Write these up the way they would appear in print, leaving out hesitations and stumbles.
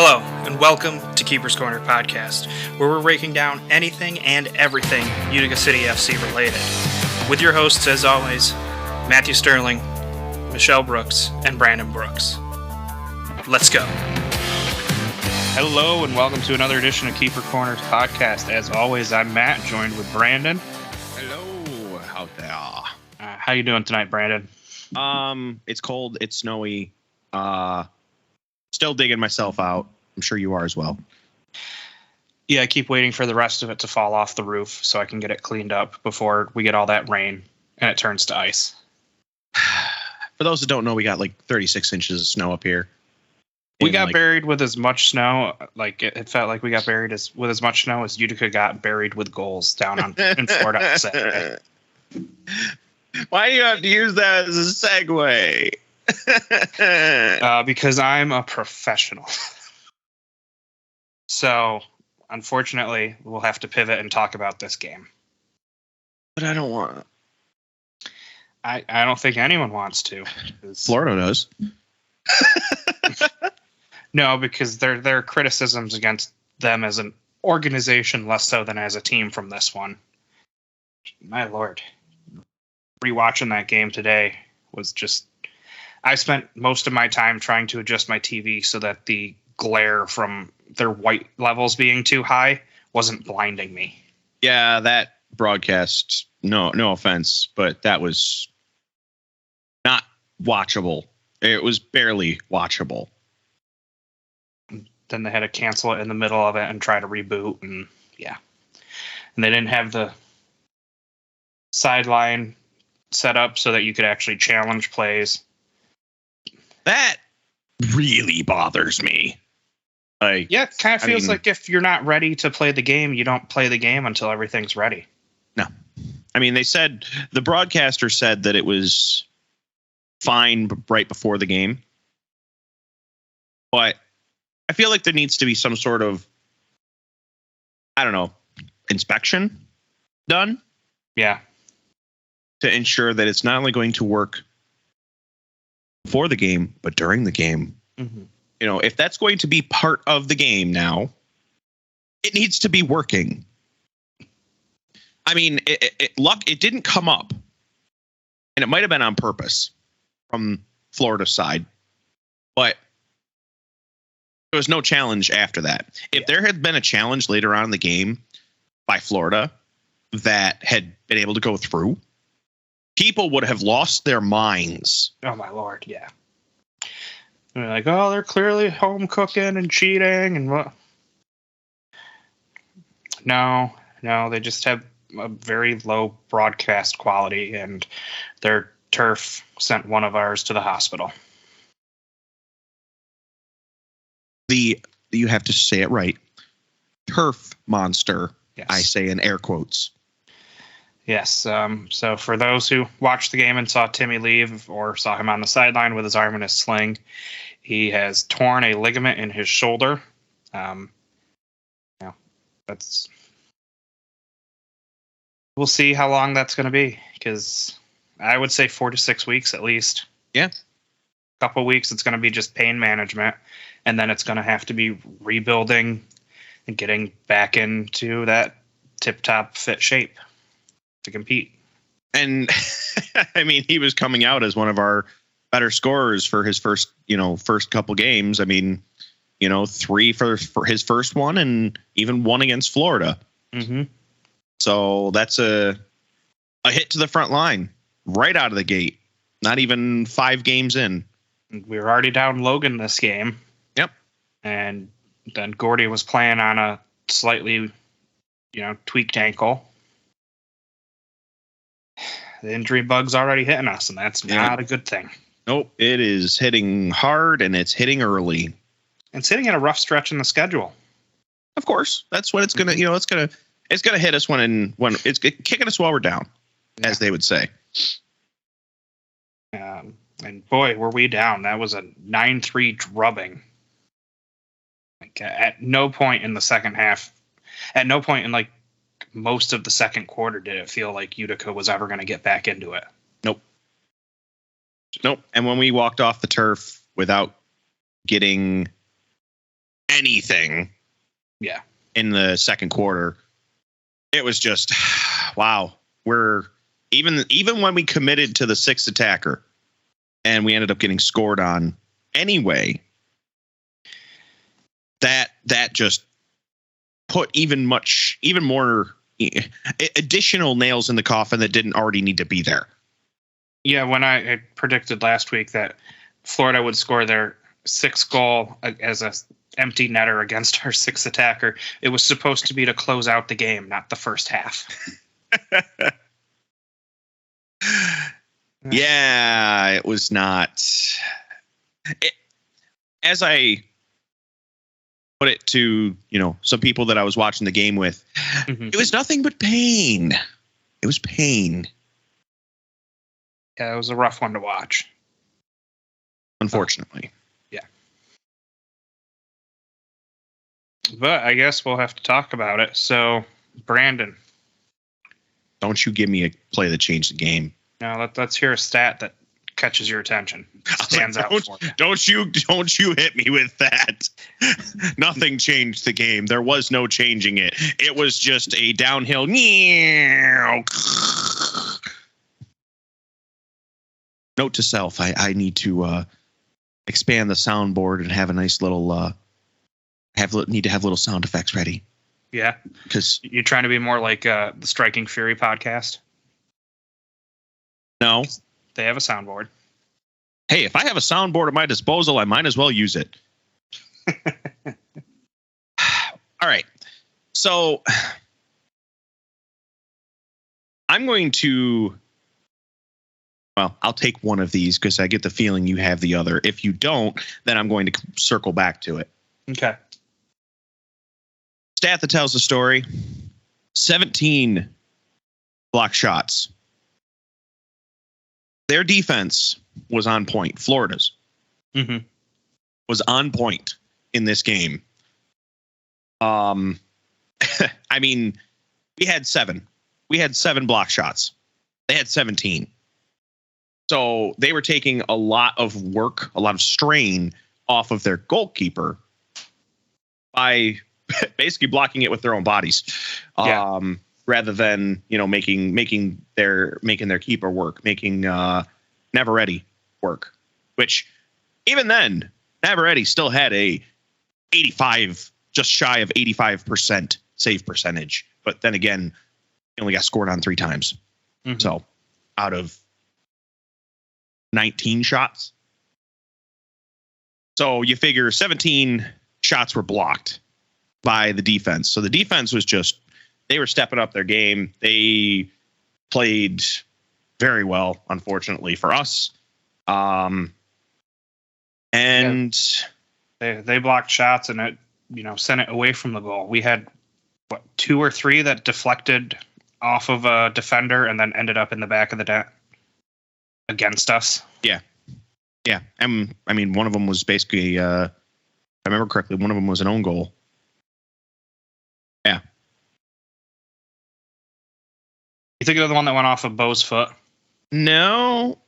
Hello, and welcome to Keeper's Corner Podcast, where we're breaking down anything and everything Utica City FC related. With your hosts, as always, Matthew Sterling, Michelle Brooks, and Brandon Brooks. Let's go. Hello, and welcome to another edition of Keeper Corners Podcast. As always, I'm Matt, joined with Brandon. Hello out there. How you doing tonight, Brandon? It's cold. It's snowy. Still digging myself out. I'm sure you are as well. Yeah, I keep waiting for the rest of it to fall off the roof so I can get it cleaned up before we get all that rain and it turns to ice. For those that don't know, we got like 36 inches of snow up here. We got buried with as much snow, like it felt like we got buried with as much snow as Utica got buried with goals down in Florida on Saturday. Why do you have to use that as a segue? Because I'm a professional. So, unfortunately, we'll have to pivot and talk about this game. But I don't want to. I don't think anyone wants to. Florida does. No, because there are criticisms against them as an organization less so than as a team from this one. My Lord. Rewatching that game today was just... I spent most of my time trying to adjust my TV so that the glare from their white levels being too high wasn't blinding me. Yeah, that broadcast, no offense, but that was not watchable. It was barely watchable. Then they had to cancel it in the middle of it and try to reboot, and yeah. And they didn't have the sideline set up so that you could actually challenge plays. That really bothers me. Yeah, it kind of feels like if you're not ready to play the game, you don't play the game until everything's ready. No. I mean, the broadcaster said that it was fine right before the game. But I feel like there needs to be some sort of, I don't know, inspection done. Yeah. To ensure that it's not only going to work before the game, but during the game. Mm-hmm. You know, if that's going to be part of the game now, it needs to be working. I mean, it didn't come up, and it might have been on purpose from Florida's side, but there was no challenge after that. If there had been a challenge later on in the game by Florida that had been able to go through, people would have lost their minds. Oh, my Lord, yeah. They're like, oh, they're clearly home cooking and cheating and what? No, they just have a very low broadcast quality, and their turf sent one of ours to the hospital. You have to say it right. Turf monster, yes. I say in air quotes. Yes. So for those who watched the game and saw Timmy leave or saw him on the sideline with his arm in a sling, he has torn a ligament in his shoulder. That's. We'll see how long that's going to be, because I would say 4 to 6 weeks at least. Yeah. A couple weeks, it's going to be just pain management, and then it's going to have to be rebuilding and getting back into that tip-top fit shape to compete. And I mean, he was coming out as one of our better scorers for his first couple games. I mean, 3 for his first one, and even 1 against Florida. Mm-hmm. So that's a hit to the front line right out of the gate. Not even 5 games in. We were already down Logan this game. Yep. And then Gordy was playing on a slightly, tweaked ankle. The injury bug's already hitting us, and that's not a good thing. Nope, it is hitting hard, and it's hitting early. And it's hitting in a rough stretch in the schedule. Of course, that's what it's gonna. It's gonna hit us when it's kicking us while we're down, as they would say. And boy, were we down! That was a 9-3 drubbing. Like at no point in the second half, at no point in most of the second quarter did it feel like Utica was ever going to get back into it. Nope. And when we walked off the turf without getting anything. Yeah. In the second quarter, it was just, wow. We're even when we committed to the sixth attacker and we ended up getting scored on anyway, that just put even more additional nails in the coffin that didn't already need to be there. Yeah, when I predicted last week that Florida would score their sixth goal as a empty netter against our sixth attacker, it was supposed to be to close out the game, not the first half. Yeah, it was not. As I put it to, some people that I was watching the game with, It was nothing but pain. It was pain. Yeah, it was a rough one to watch. Unfortunately. Yeah. But I guess we'll have to talk about it. So, Brandon. Don't you give me a play that changed the game. No, let's hear a stat that catches your attention. Stands out for you. Don't you hit me with that. Nothing changed the game. There was no changing it. It was just a downhill. Note to self, I need to expand the soundboard and have a nice little need to have little sound effects ready. Yeah. Because you're trying to be more like the Striking Fury podcast. No. They have a soundboard. Hey, if I have a soundboard at my disposal, I might as well use it. All right. So I'm going to, I'll take one of these because I get the feeling you have the other. If you don't, then I'm going to circle back to it. Okay. Stat that tells the story. 17 block shots. Their defense was on point. Florida's was on point in this game. I mean, we had 7. We had 7 block shots. They had 17. So they were taking a lot of work, a lot of strain off of their goalkeeper by basically blocking it with their own bodies. Yeah. Rather than, making their keeper work, making Navarrete work, which even then Navarrete still had a 85, just shy of 85% save percentage. But then again, he only got scored on 3 times. So out of 19 shots. So you figure 17 shots were blocked by the defense. So the defense was just, they were stepping up their game. They played very well, unfortunately for us. And they blocked shots and it, sent it away from the goal. We had 2 or 3 that deflected off of a defender and then ended up in the back of the net against us. Yeah. Yeah. And I mean, one of them was basically, if I remember correctly, one of them was an own goal. Yeah. You think of the one that went off of Bo's foot? No.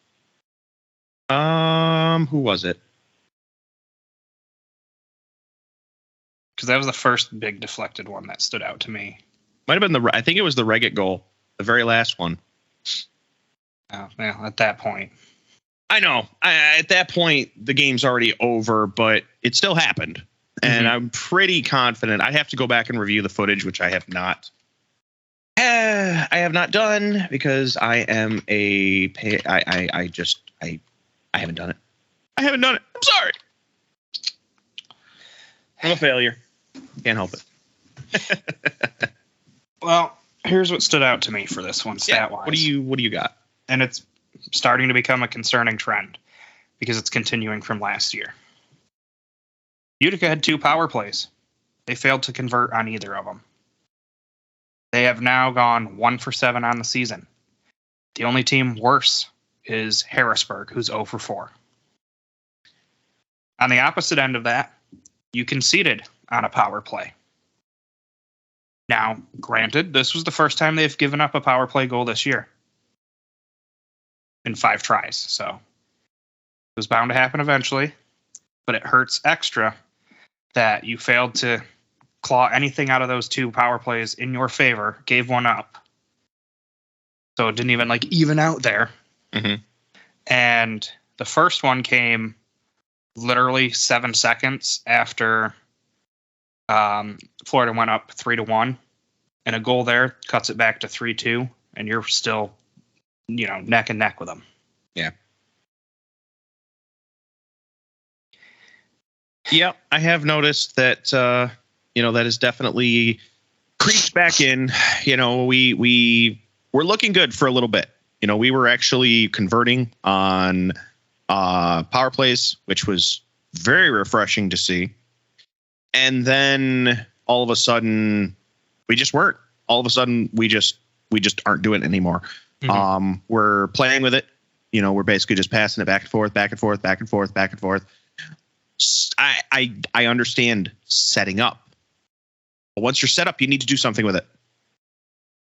Who was it? Because that was the first big deflected one that stood out to me. Might have been I think it was the Reggett goal, the very last one. Oh, well, at that point. I know. At that point, the game's already over, but it still happened. And I'm pretty confident. I have to go back and review the footage, which I have not. I have not done because I am I haven't done it. I haven't done it. I'm sorry. I'm a failure. Can't help it. Well, here's what stood out to me for this one, stat-wise. What do you got? And it's starting to become a concerning trend because it's continuing from last year. Utica had 2 power plays. They failed to convert on either of them. They have now gone 1 for 7 on the season. The only team worse is Harrisburg, who's 0 for 4. On the opposite end of that, you conceded on a power play. Now, granted, this was the first time they've given up a power play goal this year. In 5 tries, so it was bound to happen eventually. But it hurts extra that you failed to claw anything out of those 2 power plays in your favor, gave one up. So it didn't even even out there. Mm-hmm. And the first one came literally 7 seconds after Florida went up 3-1, and a goal there cuts it back to 3-2, and you're still, neck and neck with them. Yeah. Yeah, I have noticed that, that is definitely creeped back in. We're looking good for a little bit. We were actually converting on power plays, which was very refreshing to see. And then all of a sudden, we just weren't. All of a sudden, we just aren't doing it anymore. Mm-hmm. We're playing with it. We're basically just passing it back and forth, back and forth, back and forth, back and forth. I understand setting up. But once you're set up, you need to do something with it.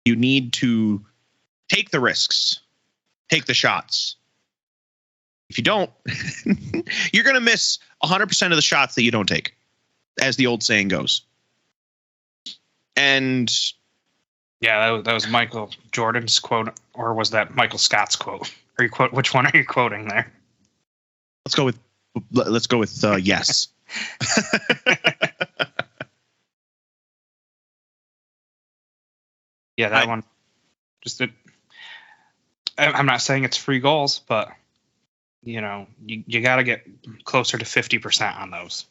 You need to take the risks, take the shots. If you don't, you're going to miss 100% of the shots that you don't take, as the old saying goes. And yeah, that was Michael Jordan's quote, or was that Michael Scott's quote? Which one are you quoting there? Let's go with yes. Yeah, that one. I'm not saying it's free goals, but you got to get closer to 50% on those.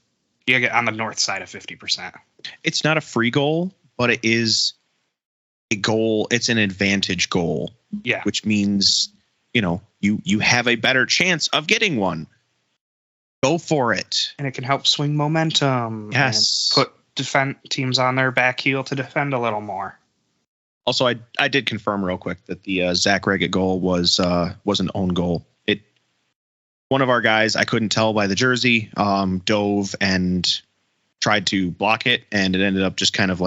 You got to get on the north side of 50%. It's not a free goal, but it is a goal. It's an advantage goal. Yeah, which means you have a better chance of getting one. Go for it. And it can help swing momentum. Yes. And put teams on their back heel to defend a little more. Also, I did confirm real quick that the Zach Reggett goal was an own goal. One of our guys, I couldn't tell by the jersey, dove and tried to block it, and it ended up just kind of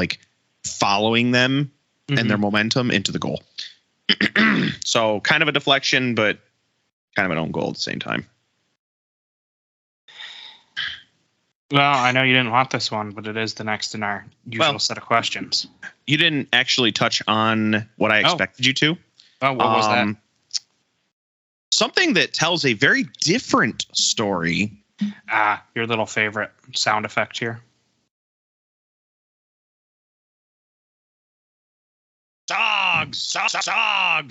following them and their momentum into the goal. So kind of a deflection, but kind of an own goal at the same time. Well, I know you didn't want this one, but it is the next in our usual set of questions. You didn't actually touch on what I expected you to. Oh, what was that? Something that tells a very different story. Your little favorite sound effect here. Dogs. I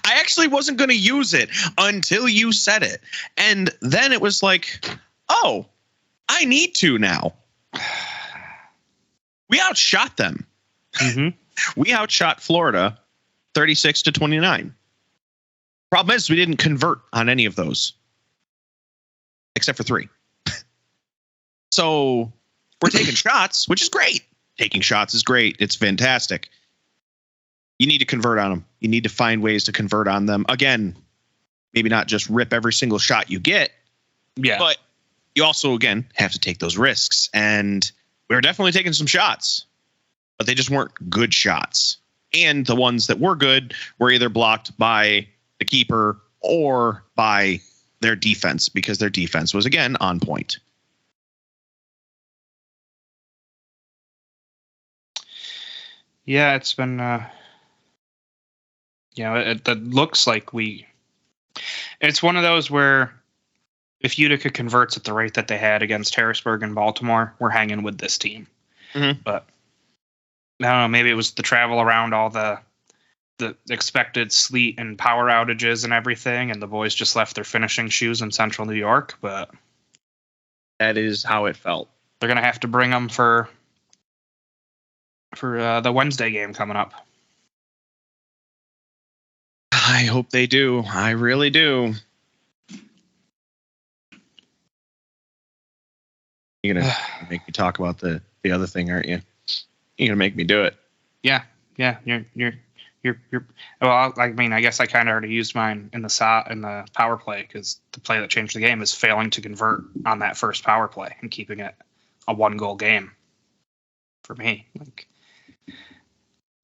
actually wasn't going to use it until you said it. And then it was like, oh, I need to now. We outshot them. Mm-hmm. We outshot Florida 36-29. Problem is, we didn't convert on any of those, except for 3. So we're taking shots, which is great. Taking shots is great. It's fantastic. You need to convert on them. You need to find ways to convert on them. Again, maybe not just rip every single shot you get. Yeah. But you also, again, have to take those risks. And we were definitely taking some shots, but they just weren't good shots. And the ones that were good were either blocked by the keeper or by their defense, because their defense was, again, on point. Yeah, it's been, it looks like it's one of those where if Utica converts at the rate that they had against Harrisburg and Baltimore, we're hanging with this team. Mm-hmm. But I don't know, maybe it was the travel around all the expected sleet and power outages and everything, and the boys just left their finishing shoes in central New York, but that is how it felt. They're going to have to bring them for the Wednesday game coming up. I hope they do. I really do. You're going to make me talk about the other thing, aren't you? You're going to make me do it. Yeah. You're well, I mean, I guess I kind of already used mine in the power play, because the play that changed the game is failing to convert on that first power play and keeping it a 1-goal game for me.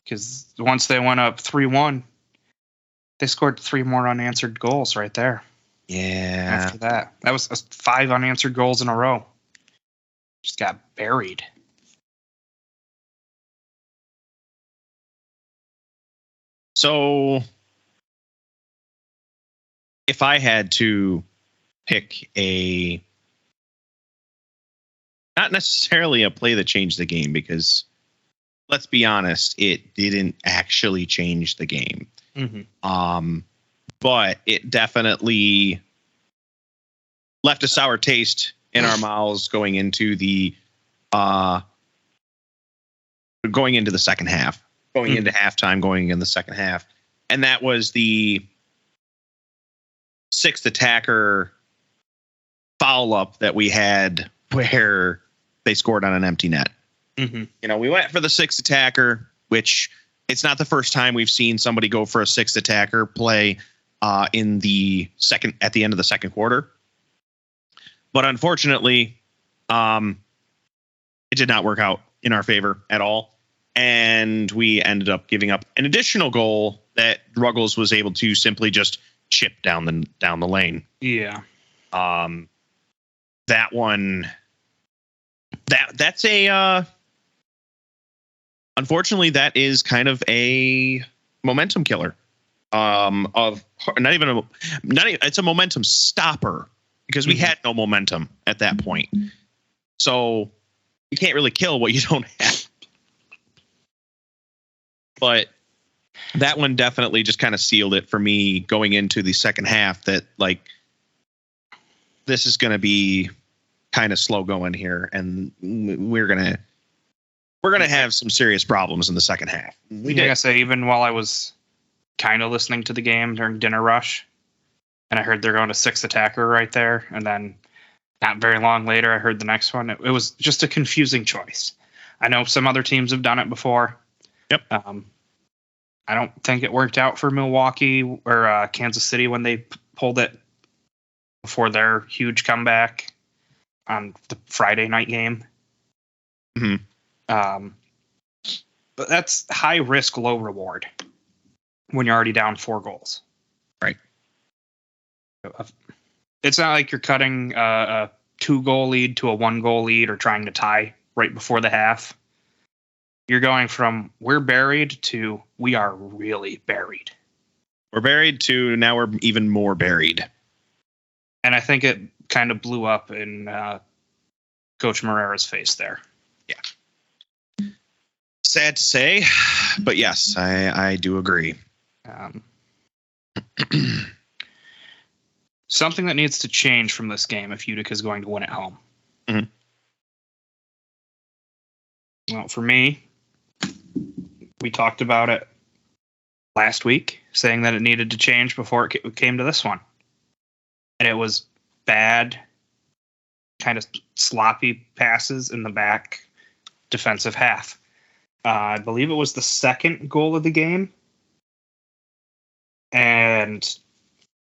Because once they went up 3-1, they scored 3 more unanswered goals right there. Yeah. After that was 5 unanswered goals in a row. just got buried. So if I had to pick not necessarily a play that changed the game, because let's be honest, it didn't actually change the game. Mm-hmm. But it definitely left a sour taste in our mouths going into the second half, into halftime, going in the second half. And that was the sixth attacker foul up that we had where they scored on an empty net. Mm-hmm. We went for the sixth attacker, which it's not the first time we've seen somebody go for a sixth attacker play at the end of the second quarter. But unfortunately, it did not work out in our favor at all. And we ended up giving up an additional goal that Ruggles was able to simply just chip down the lane. Yeah. That one, that's unfortunately, that is kind of a momentum killer. It's a momentum stopper, because we had no momentum at that point. So you can't really kill what you don't have. But that one definitely just kind of sealed it for me going into the second half, that like, this is going to be kind of slow going here, and we're going to have some serious problems in the second half. Like I say, even while I was kind of listening to the game during dinner rush, and I heard they're going to sixth attacker right there, and then not very long later, I heard the next one. It was just a confusing choice. I know some other teams have done it before. Yep. I don't think it worked out for Milwaukee or Kansas City when they pulled it before their huge comeback on the Friday night game. Mm-hmm. But that's high risk, low reward when you're already down 4 goals. Right. It's not like you're cutting a 2-goal lead to a 1-goal lead or trying to tie right before the half. You're going from we're buried to we are really buried. We're buried to now we're even more buried. And I think it kind of blew up in Coach Moreira's face there. Yeah. Sad to say, but yes, I do agree. Something that needs to change from this game if Utica is going to win at home. Mm-hmm. Well, for me, we talked about it last week, saying that it needed to change before it came to this one. And it was bad, kind of sloppy passes in the back defensive half. I believe it was the second goal of the game. And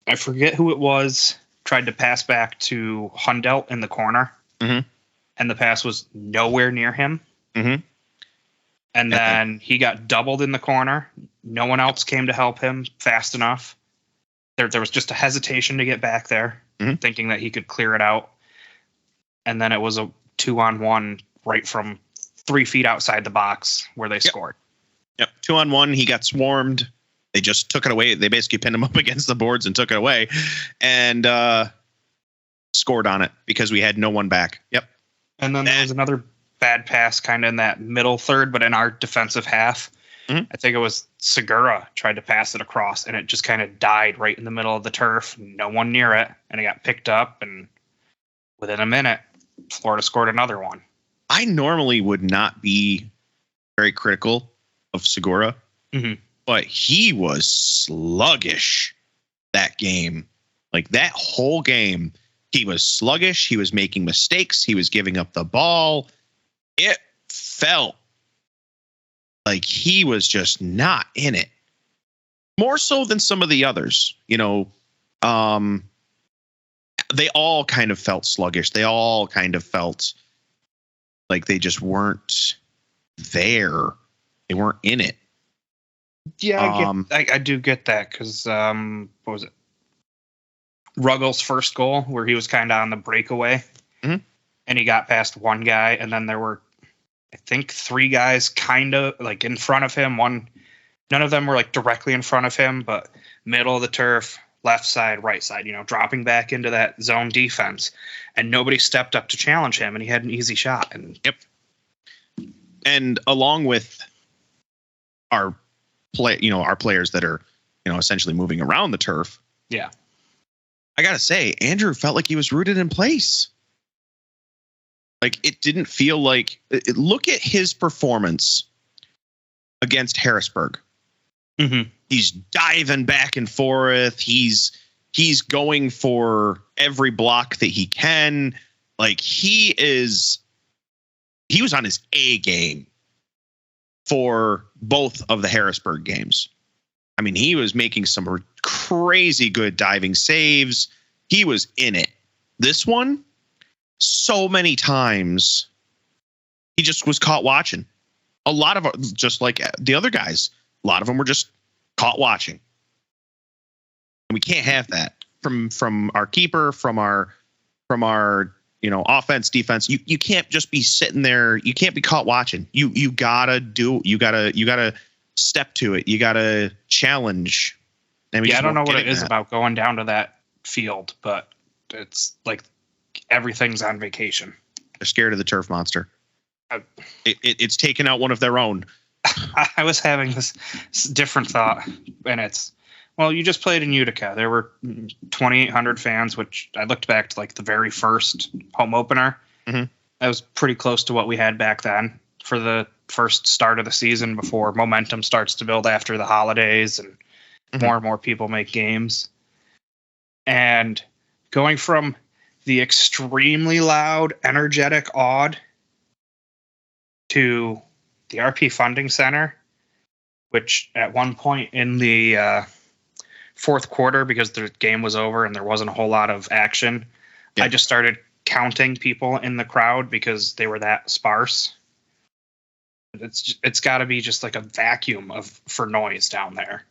I forget who it was, tried to pass back to Hundelt in the corner. Mm-hmm. And the pass was nowhere near him. Mm-hmm. And then he got doubled in the corner. No one else came to help him fast enough. There was just a hesitation to get back there, thinking that he could clear it out. And then it was a 2-on-1 right from 3 feet outside the box where they scored. Yep. 2-on-1. He got swarmed. They just took it away. They basically pinned him up against the boards and took it away, and scored on it because we had no one back. Yep. And then there was another bad pass kind of in that middle third, but in our defensive half. I think it was Segura tried to pass it across, and it just kind of died right in the middle of the turf. No one near it, and it got picked up, and within a minute, Florida scored another one. I normally would not be very critical of Segura, but he was sluggish that game. Like that whole game, he was sluggish. He was making mistakes. He was giving up the ball. It felt like he was just not in it. More so than some of the others, they all kind of felt sluggish. They all kind of felt like they just weren't there. They weren't in it. Yeah, I do get that because what was it? Ruggles' first goal where he was kind of on the breakaway. and he got past one guy, and then there were, I think, 3 guys kind of like in front of him. None of them were like directly in front of him, but middle of the turf, left side, right side, dropping back into that zone defense, and nobody stepped up to challenge him, and he had an easy shot. And yep. And along with our our players that are, essentially moving around the turf. Yeah. I got to say, Andrew felt like he was rooted in place. Like, it didn't feel like look at his performance against Harrisburg. Mm-hmm. He's diving back and forth. He's going for every block that he can. Like, he was on his A game for both of the Harrisburg games. I mean, he was making some crazy good diving saves. He was in it. This one, so many times, he just was caught watching. A lot of, just like the other guys, a lot of them were just caught watching. And we can't have that from our keeper, from our offense, defense. You can't just be sitting there. You can't be caught watching. You gotta step to it. You gotta challenge. And I don't know what it is about going down to that field, but it's like everything's on vacation. They're scared of the turf monster. It's taken out one of their own. I was having this different thought, and it's, well, you just played in Utica. There were 2,800 fans, which I looked back to like the very first home opener. Mm-hmm. That was pretty close to what we had back then for the first start of the season before momentum starts to build after the holidays and more and more people make games. And going from the extremely loud, energetic Aud to the RP Funding Center, which at one point in the fourth quarter, because the game was over and there wasn't a whole lot of action, I just started counting people in the crowd because they were that sparse. It's got to be just like a vacuum for noise down there.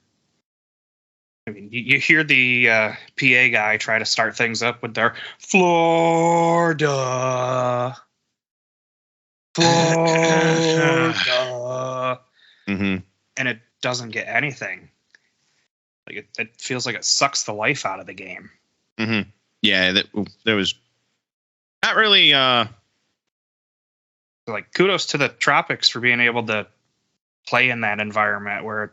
I mean, you hear the PA guy try to start things up with their Florida. Mm-hmm. And it doesn't get anything. Like it feels like it sucks the life out of the game. Mm-hmm. Yeah, there was not really. Like, kudos to the Tropics for being able to play in that environment where,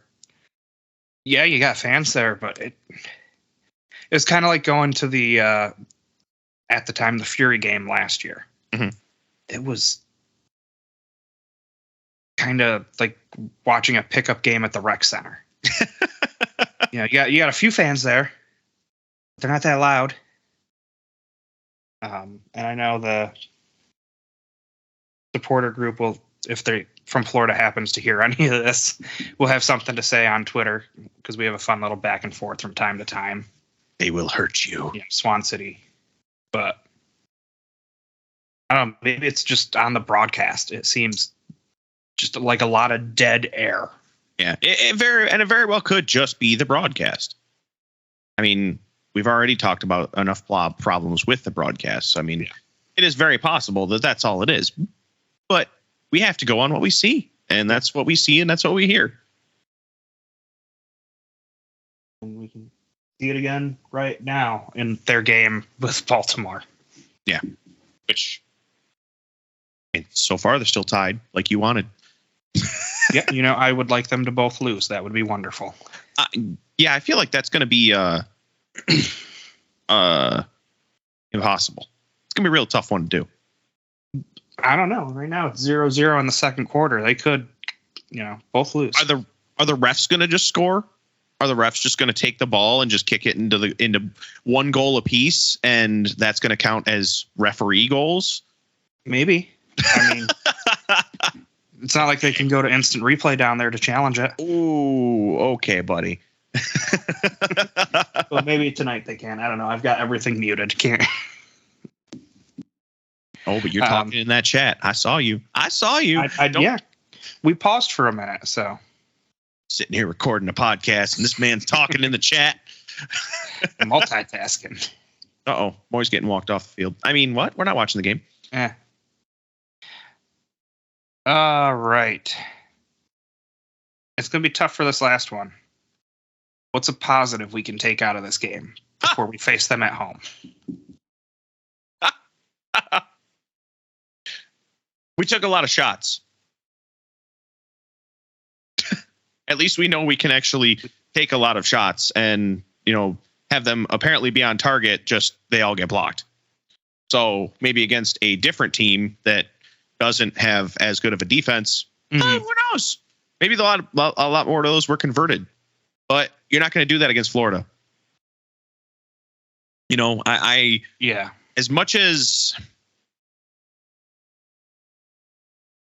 yeah, you got fans there, but it's kind of like going to the at the time the Fury game last year. Mm-hmm. It was kind of like watching a pickup game at the rec center. You got a few fans there. They're not that loud. And I know the supporter group will, if they from Florida happens to hear any of this, will have something to say on Twitter because we have a fun little back and forth from time to time. They will hurt you. Yeah, Swan City. But I don't know, maybe it's just on the broadcast. It seems just like a lot of dead air. Yeah, it very well could just be the broadcast. I mean, we've already talked about enough problems with the broadcast. So, I mean, It is very possible that that's all it is. But we have to go on what we see, and that's what we see, and that's what we hear. And we can see it again right now in their game with Baltimore. Yeah, which, and so far they're still tied, like you wanted. Yeah, I would like them to both lose. That would be wonderful. Yeah, I feel like that's going to be impossible. It's going to be a real tough one to do. I don't know. Right now it's 0-0 in the second quarter. They could, both lose. Are the refs going to just score? Are the refs just going to take the ball and just kick it into one goal apiece, and that's going to count as referee goals? Maybe. I mean, it's not like they can go to instant replay down there to challenge it. Ooh, okay, buddy. Well, maybe tonight they can. I don't know. I've got everything muted. Can't. Oh, but you're talking in that chat. I saw you. Yeah. We paused for a minute, so. Sitting here recording a podcast, and this man's talking in the chat. Multitasking. Uh-oh. Moy's getting walked off the field. I mean, what? We're not watching the game. Eh. All right. It's going to be tough for this last one. What's a positive we can take out of this game before we face them at home? We took a lot of shots. At least we know we can actually take a lot of shots and, have them apparently be on target, just they all get blocked. So maybe against a different team that doesn't have as good of a defense, who knows? Maybe a lot more of those were converted. But you're not going to do that against Florida. Yeah. As much as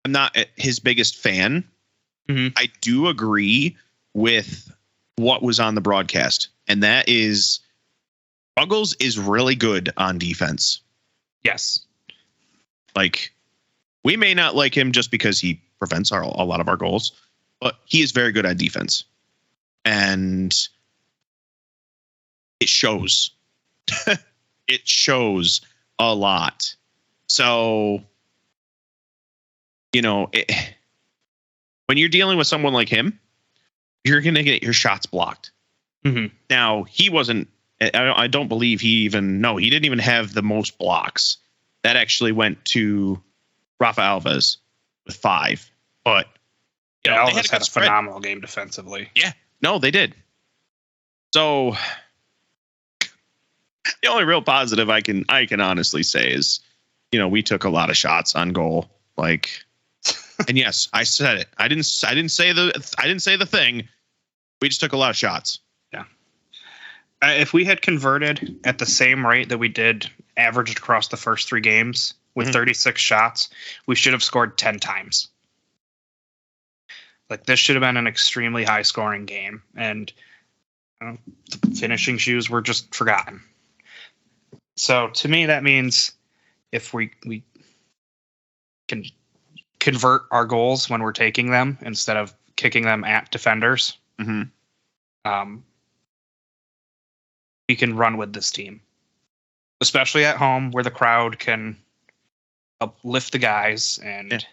I'm not his biggest fan, I do agree with what was on the broadcast. And that is Ruggles is really good on defense. Yes. Like, we may not like him just because he prevents a lot of our goals, but he is very good on defense. And it shows. It shows a lot. So, when you're dealing with someone like him, you're going to get your shots blocked. Now, he wasn't, I don't believe he didn't even have the most blocks. That actually went to Rafa Alves with 5. But, Alves had a phenomenal game defensively. Yeah, no, they did. So, the only real positive I can honestly say is, we took a lot of shots on goal. Like, and yes, I said it. I didn't say the thing. We just took a lot of shots. Yeah. If we had converted at the same rate that we did averaged across the first 3 games with 36 shots, we should have scored 10 times. Like, this should have been an extremely high scoring game, and the finishing shoes were just forgotten. So to me, that means if we can convert our goals when we're taking them instead of kicking them at defenders, we can run with this team, especially at home where the crowd can uplift the guys and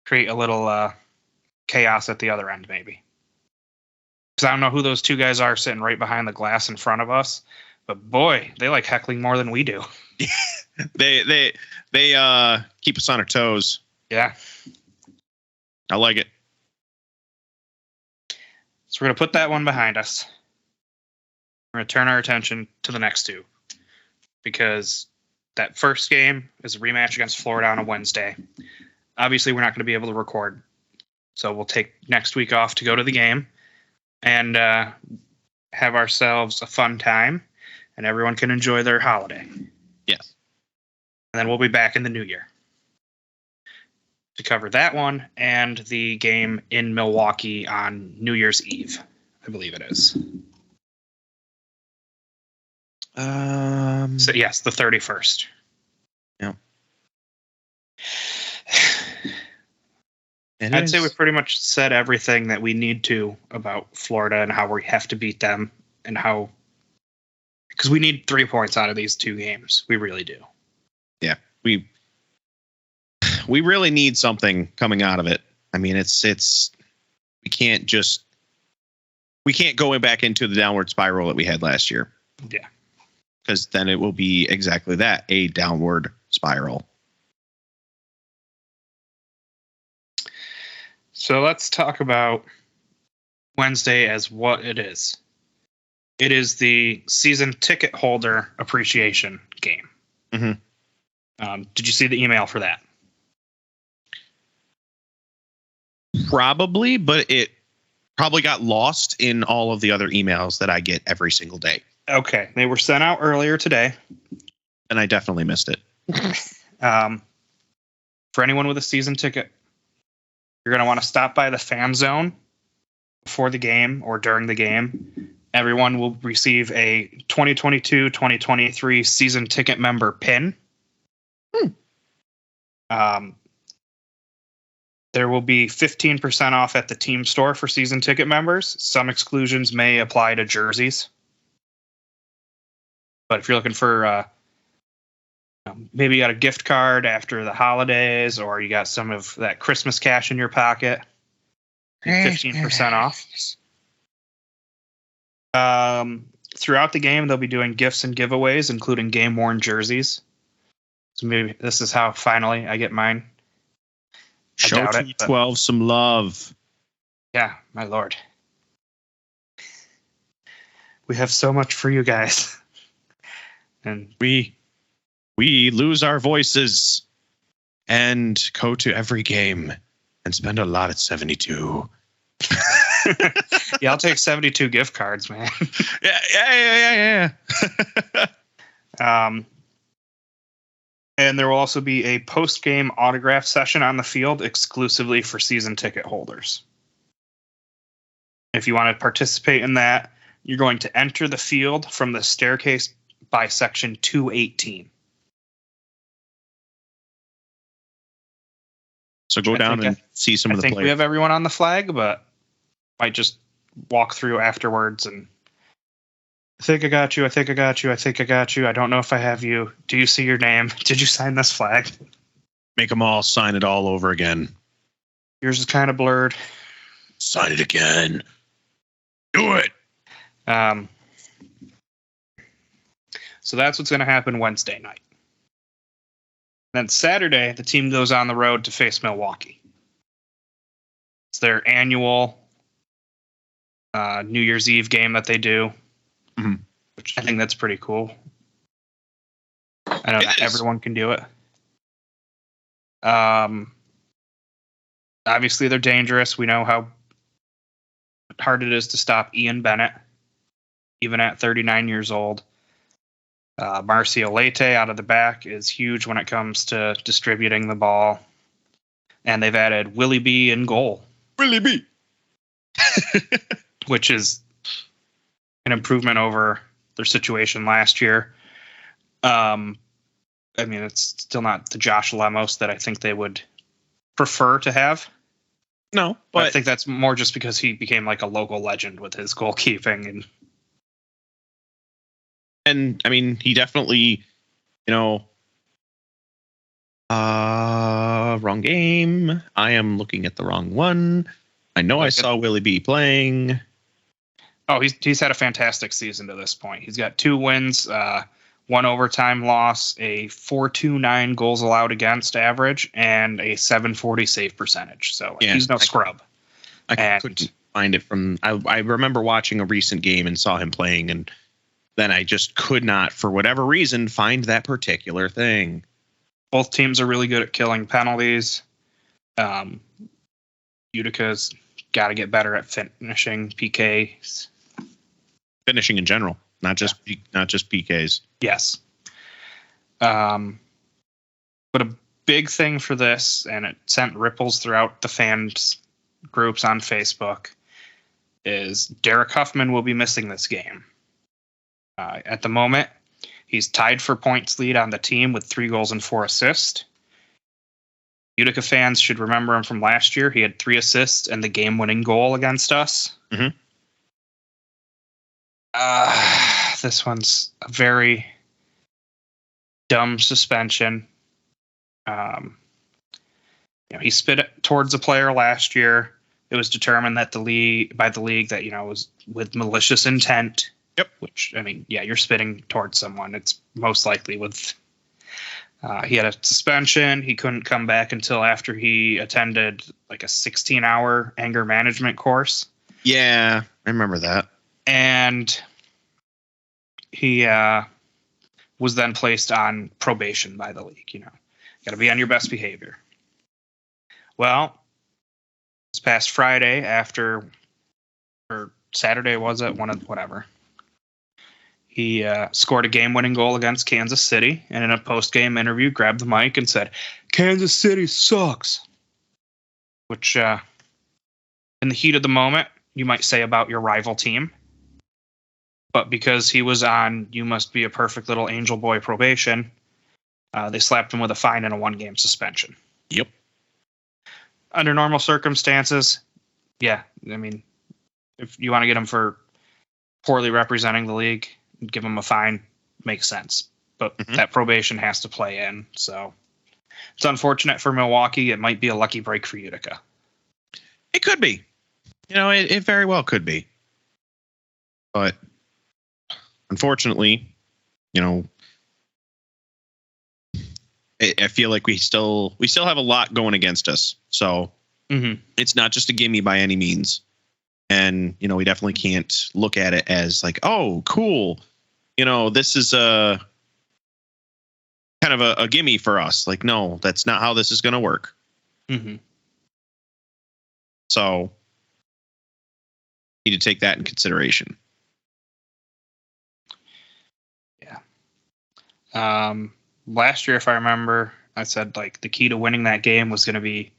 create a little chaos at the other end, maybe. Because I don't know who those 2 guys are sitting right behind the glass in front of us, but boy, they like heckling more than we do. They keep us on our toes. Yeah. I like it. So we're going to put that one behind us. We're going to turn our attention to the next 2. Because that first game is a rematch against Florida on a Wednesday. Obviously, we're not going to be able to record. So we'll take next week off to go to the game and have ourselves a fun time. And everyone can enjoy their holiday. Yes. And then we'll be back in the new year to cover that one and the game in Milwaukee on New Year's Eve, I believe it is. So yes, the 31st. Yeah. I'd say we pretty much said everything that we need to about Florida and how we have to beat them and how, because we need 3 points out of these 2 games. We really do. Yeah, we really need something coming out of it. I mean, we can't go back into the downward spiral that we had last year. Yeah. Because then it will be exactly that, a downward spiral. So let's talk about Wednesday as what it is. It is the season ticket holder appreciation game. Did you see the email for that? Probably, but it probably got lost in all of the other emails that I get every single day. Okay. They were sent out earlier today. And I definitely missed it. For anyone with a season ticket, you're going to want to stop by the fan zone before the game or during the game. Everyone will receive a 2022-2023 season ticket member pin. There will be 15% off at the team store for season ticket members. Some exclusions may apply to jerseys. But if you're looking for Maybe you got a gift card after the holidays, or you got some of that Christmas cash in your pocket. 15% off. Throughout the game, they'll be doing gifts and giveaways, including game-worn jerseys. So maybe this is how finally I get mine. Show T12 some love. Yeah, my lord. We have so much for you guys. And we lose our voices and go to every game and spend a lot at 72. Yeah, I'll take 72 gift cards, man. Yeah. And there will also be a post-game autograph session on the field exclusively for season ticket holders. If you want to participate in that, you're going to enter the field from the staircase by section 218. So go down and see some of the players. I think we have everyone on the flag, but might just walk through afterwards and I think I got you. I think I got you. I think I got you. I don't know if I have you. Do you see your name? Did you sign this flag? Make them all sign it all over again. Yours is kind of blurred. Sign it again. Do it. So that's what's going to happen Wednesday night. Then Saturday, the team goes on the road to face Milwaukee. It's their annual New Year's Eve game that they do, which I think that's pretty cool. I know not everyone can do it. Obviously, they're dangerous. We know how hard it is to stop Ian Bennett, even at 39 years old. Marcio Leite out of the back is huge when it comes to distributing the ball. And they've added Willie B in goal. Willie B. Which is an improvement over their situation last year. I mean, it's still not the Josh Lemos that I think they would prefer to have. No, but I think that's more just because he became like a local legend with his goalkeeping. And I mean, he definitely, wrong game. I am looking at the wrong one. I know I saw Willie B playing. Oh, he's had a fantastic season to this point. He's got 2 wins, 1 overtime loss, a 4.29 goals allowed against average, and a 740 save percentage. So he's no scrub. I couldn't find it from. I remember watching a recent game and saw him playing, and then I just could not, for whatever reason, find that particular thing. Both teams are really good at killing penalties. Utica's got to get better at finishing PKs. Finishing in general, not just PKs. Yes. But a big thing for this, and it sent ripples throughout the fans groups on Facebook, is Derek Huffman will be missing this game. At the moment, he's tied for points lead on the team with 3 goals and 4 assists. Utica fans should remember him from last year. He had 3 assists and the game-winning goal against us. Mm-hmm. This one's a very dumb suspension. He spit it towards a player last year. It was determined that by the league that was with malicious intent. Yep. Which, I mean, yeah, you're spitting towards someone. It's most likely with. He had a suspension. He couldn't come back until after he attended like a 16-hour anger management course. Yeah, I remember that. And he was then placed on probation by the league. Got to be on your best behavior. Well, this past Friday or Saturday was it? Whatever. He scored a game-winning goal against Kansas City, and in a post-game interview, grabbed the mic and said, "Kansas City sucks," which, in the heat of the moment, you might say about your rival team. But because he was on "you must be a perfect little angel boy" probation, they slapped him with a fine and a 1-game suspension. Yep. Under normal circumstances, yeah, I mean, if you want to get him for poorly representing the league, give him a fine, makes sense. but that probation has to play in. So it's unfortunate for Milwaukee. It might be a lucky break for Utica. It could be. It very well could be. But unfortunately, I feel like we still have a lot going against us. So it's not just a gimme by any means. And, we definitely can't look at it as like, oh, cool. This is a kind of a gimme for us. Like, no, that's not how this is going to work. So need to take that in consideration. Yeah. Last year, if I remember, I said like the key to winning that game was going to be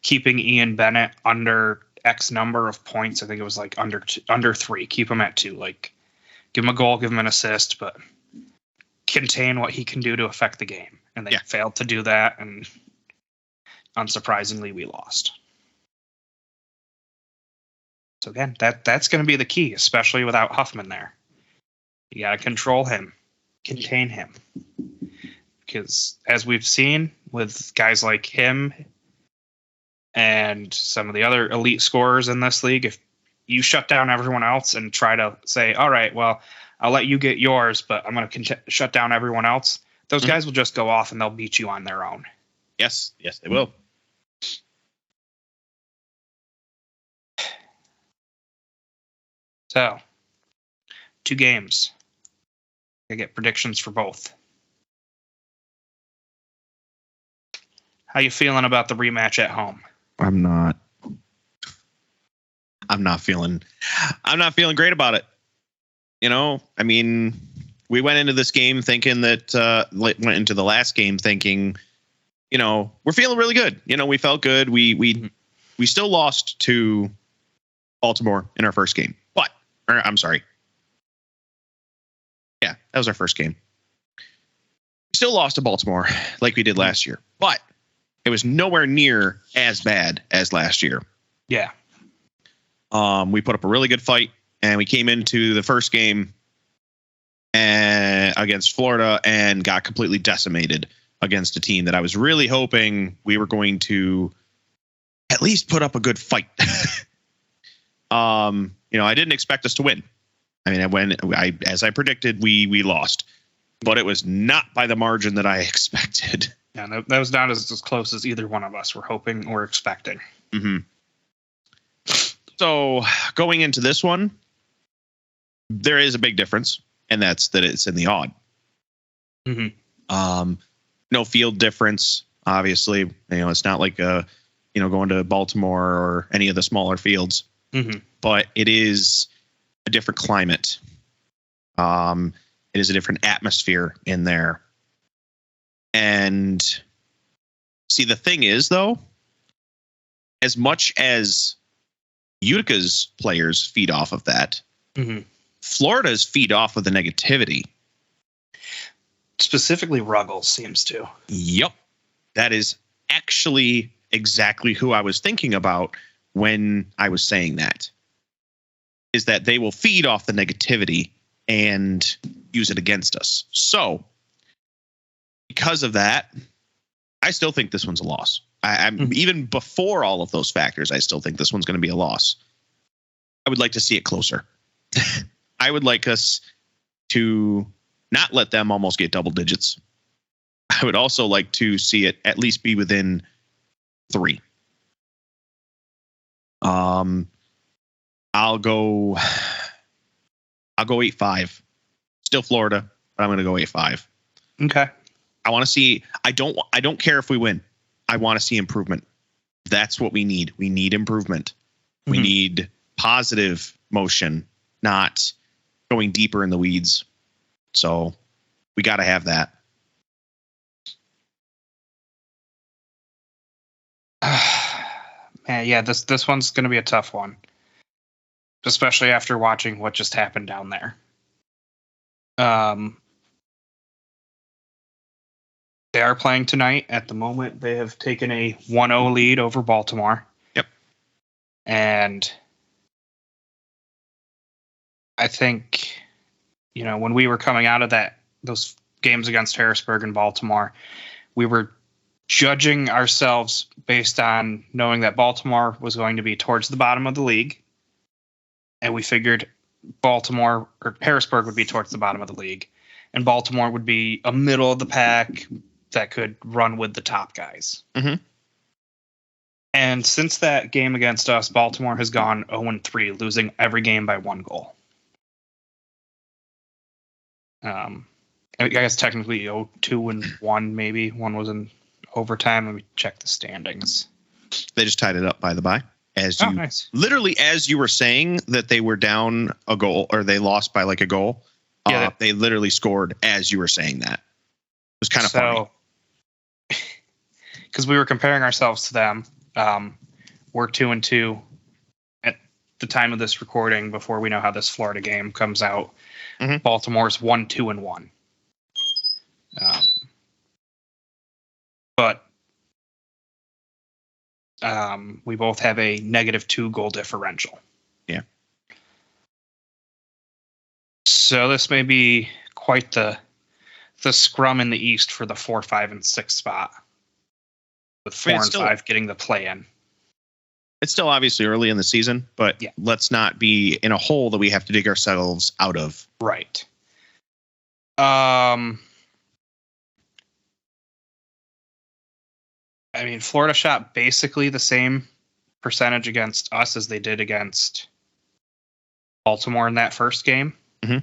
keeping Ian Bennett under X number of points. I think it was like under 3. Keep him at 2. Like, give him a goal, give him an assist, but contain what he can do to affect the game. And they failed to do that, and unsurprisingly, we lost. So again, that's going to be the key, especially without Huffman there. You got to control him, contain him. Because as we've seen with guys like him and some of the other elite scorers in this league, if you shut down everyone else and try to say, all right, well, I'll let you get yours, but I'm going to shut down everyone else, those guys will just go off and they'll beat you on their own. Yes, they will. So, 2 games. I get predictions for both. How you feeling about the rematch at home? I'm not feeling great about it. I mean, we went into this game thinking that went into the last game thinking, we're feeling really good. We felt good. We still lost to Baltimore in our first game. I'm sorry. Yeah, that was our first game. We still lost to Baltimore like we did last year, but it was nowhere near as bad as last year. Yeah. We put up a really good fight, and we came into the first game against Florida and got completely decimated against a team that I was really hoping we were going to at least put up a good fight. I didn't expect us to win. I mean, as I predicted, we lost, but it was not by the margin that I expected. Yeah, that was not as close as either one of us were hoping or expecting. So going into this one, there is a big difference, and that's that it's in the odd. No field difference, obviously. It's not like going to Baltimore or any of the smaller fields. But it is a different climate. It is a different atmosphere in there. And see, the thing is, though, as much as Utica's players feed off of that, Florida's feed off of the negativity. Specifically, Ruggles seems to. Yep. That is actually exactly who I was thinking about when I was saying that, is that they will feed off the negativity and use it against us. So because of that, I still think this one's a loss. I'm even before all of those factors, I still think this one's going to be a loss. I would like to see it closer. I would like us to not let them almost get double digits. I would also like to see it at least be within 3. I'll go 8-5. Still Florida, but I'm going to go 8-5. Okay. I want to see. I don't care if we win. I want to see improvement. That's what we need. We need improvement. We need positive motion, not going deeper in the weeds. So we got to have that. Man, yeah, this one's going to be a tough one, especially after watching what just happened down there. They are playing tonight. At the moment, they have taken a 1-0 lead over Baltimore. Yep. And I think, when we were coming out of those games against Harrisburg and Baltimore, we were judging ourselves based on knowing that Baltimore was going to be towards the bottom of the league. And we figured Baltimore or Harrisburg would be towards the bottom of the league. And Baltimore would be a middle of the pack that could run with the top guys. Mm-hmm. And since that game against us, Baltimore has gone 0-3, losing every game by 1 goal. I guess technically 2-1, maybe. One was in overtime. Let me check the standings. They just tied it up, by the by. Nice. Literally, as you were saying that they were down a goal or they lost by like a goal, they literally scored as you were saying that. It was kind of funny. Because we were comparing ourselves to them. We're 2-2 at the time of this recording before we know how this Florida game comes out. Mm-hmm. Baltimore's 1-2-1. But we both have a -2 goal differential. Yeah. So this may be quite the scrum in the East for the 4, 5, and 6 spot. With 4 and 5 getting the play in. It's still obviously early in the season, but let's not be in a hole that we have to dig ourselves out of. Right. I mean, Florida shot basically the same percentage against us as they did against Baltimore in that first game. Mm-hmm.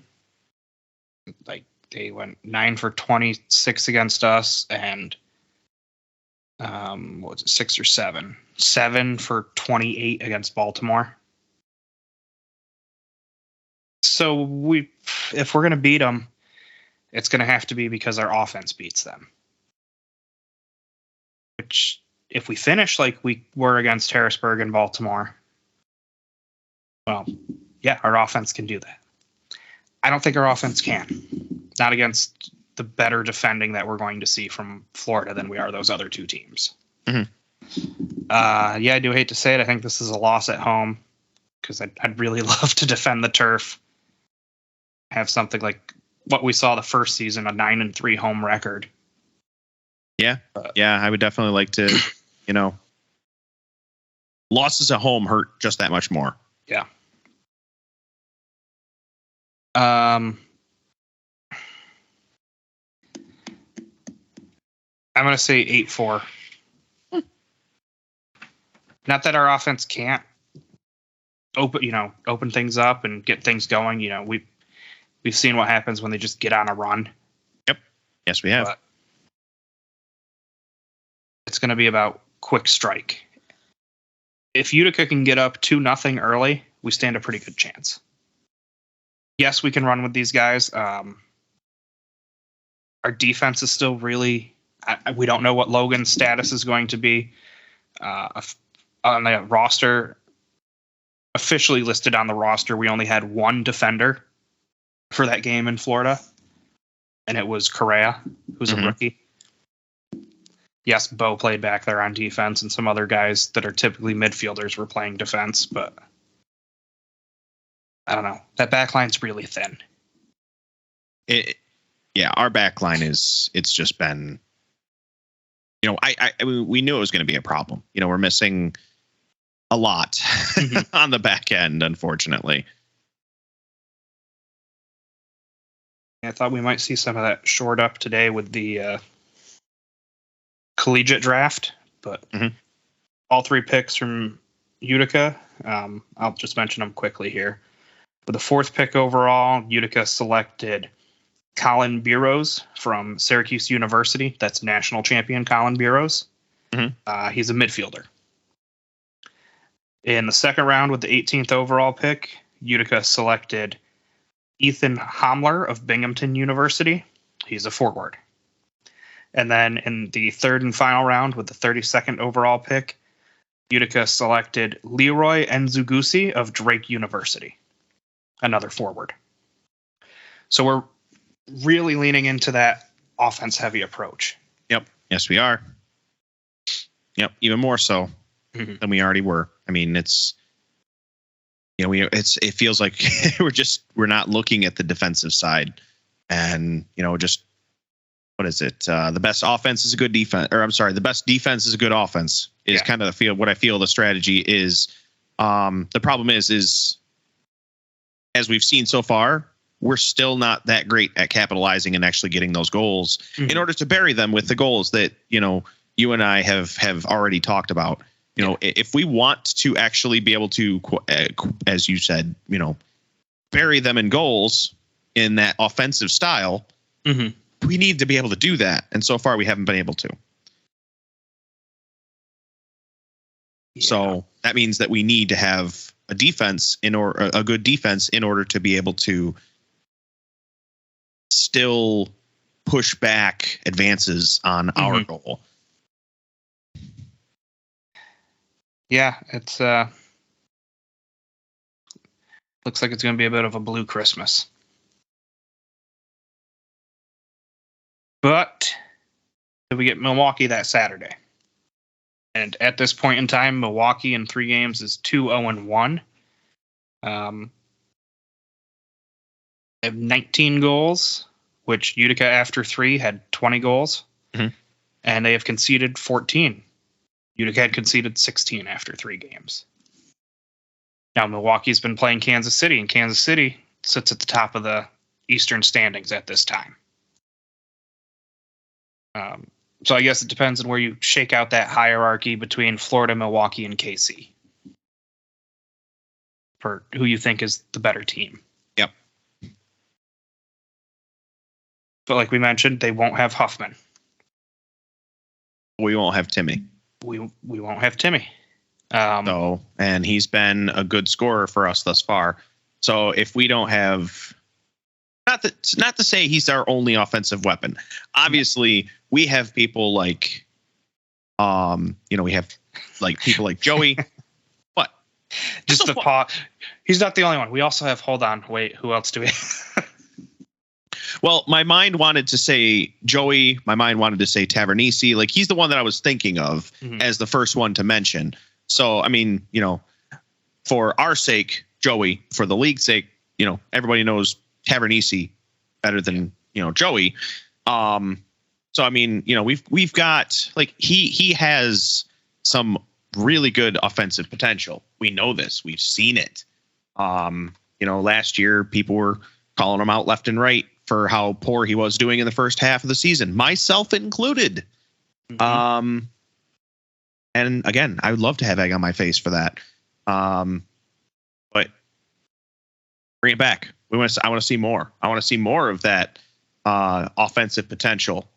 Like, they went 9 for 26 against us, and what was it, 6 or 7? 7 for 28 against Baltimore. So if we're going to beat them, it's going to have to be because our offense beats them. Which, if we finish like we were against Harrisburg and Baltimore, well, yeah, our offense can do that. I don't think our offense can. Not against the better defending that we're going to see from Florida than we are those other 2 teams. Mm-hmm. I do hate to say it. I think this is a loss at home because I'd really love to defend the turf. Have something like what we saw the first season, a 9-3 home record. Yeah. I would definitely like to, losses at home hurt just that much more. Yeah. I'm going to say 8-4. Not that our offense can't open things up and get things going. We've seen what happens when they just get on a run. Yep. Yes, we have. But it's going to be about quick strike. If Utica can get up 2-0 early, we stand a pretty good chance. Yes, we can run with these guys. Our defense is still really... we don't know what Logan's status is going to be. On the roster, officially listed on the roster, we only had 1 defender for that game in Florida, and it was Correa, who's a rookie. Yes, Bo played back there on defense, and some other guys that are typically midfielders were playing defense, but I don't know. That back line's really thin. Our back line it's just been, we knew it was going to be a problem. We're missing a lot on the back end, unfortunately. I thought we might see some of that shored up today with the collegiate draft, but all 3 picks from Utica. I'll just mention them quickly here. With the 4th pick overall, Utica selected Colin Burrows from Syracuse University. That's national champion Colin Burrows. He's a midfielder. In the 2nd round, with the 18th overall pick, Utica selected Ethan Hamler of Binghamton University. He's a forward. And then in the 3rd and final round, with the 32nd overall pick, Utica selected Leroy Nzugusi of Drake University, another forward. So we're really leaning into that offense-heavy approach. Yep. Yes, we are. Yep. Even more so than we already were. I mean, it's it feels like we're not looking at the defensive side and, just what is it? The best offense is a good defense, or I'm sorry, the best defense is a good offense is kind of what I feel the strategy is. The problem is as we've seen so far, we're still not that great at capitalizing and actually getting those goals in order to bury them with the goals that, you and I have already talked about. If we want to actually be able to, as you said, bury them in goals in that offensive style, we need to be able to do that. And so far we haven't been able to. Yeah. So that means that we need to have a defense a good defense in order to be able to still push back advances on our goal. Yeah, it's looks like it's going to be a bit of a blue Christmas. But we get Milwaukee that Saturday. And at this point in time, Milwaukee in 3 games is 2-0-1. They have 19 goals, which Utica after 3 had 20 goals. And they have conceded 14. Utica had conceded 16 after 3 games. Now, Milwaukee's been playing Kansas City, and Kansas City sits at the top of the Eastern standings at this time. So I guess it depends on where you shake out that hierarchy between Florida, Milwaukee, and KC for who you think is the better team. Yep. But like we mentioned, they won't have Huffman. We won't have Timmy. We won't have Timmy. And he's been a good scorer for us thus far. So if we don't have, not to say he's our only offensive weapon. Obviously, we have people like, we have like people like Joey. What? Just he's not the only one. We also have. Hold on, wait. Who else do we? Well, my mind wanted to say Joey. My mind wanted to say Tavernisi. Like he's the one that I was thinking of as the first one to mention. So, I mean, for our sake, Joey, for the league's sake, everybody knows Tavernisi better than, Joey. So, I mean, we've got like he has some really good offensive potential. We know this. We've seen it. Last year people were calling him out left and right for how poor he was doing in the first half of the season, myself included. And again, I would love to have egg on my face for that. But bring it back. I want to see more. I want to see more of that offensive potential.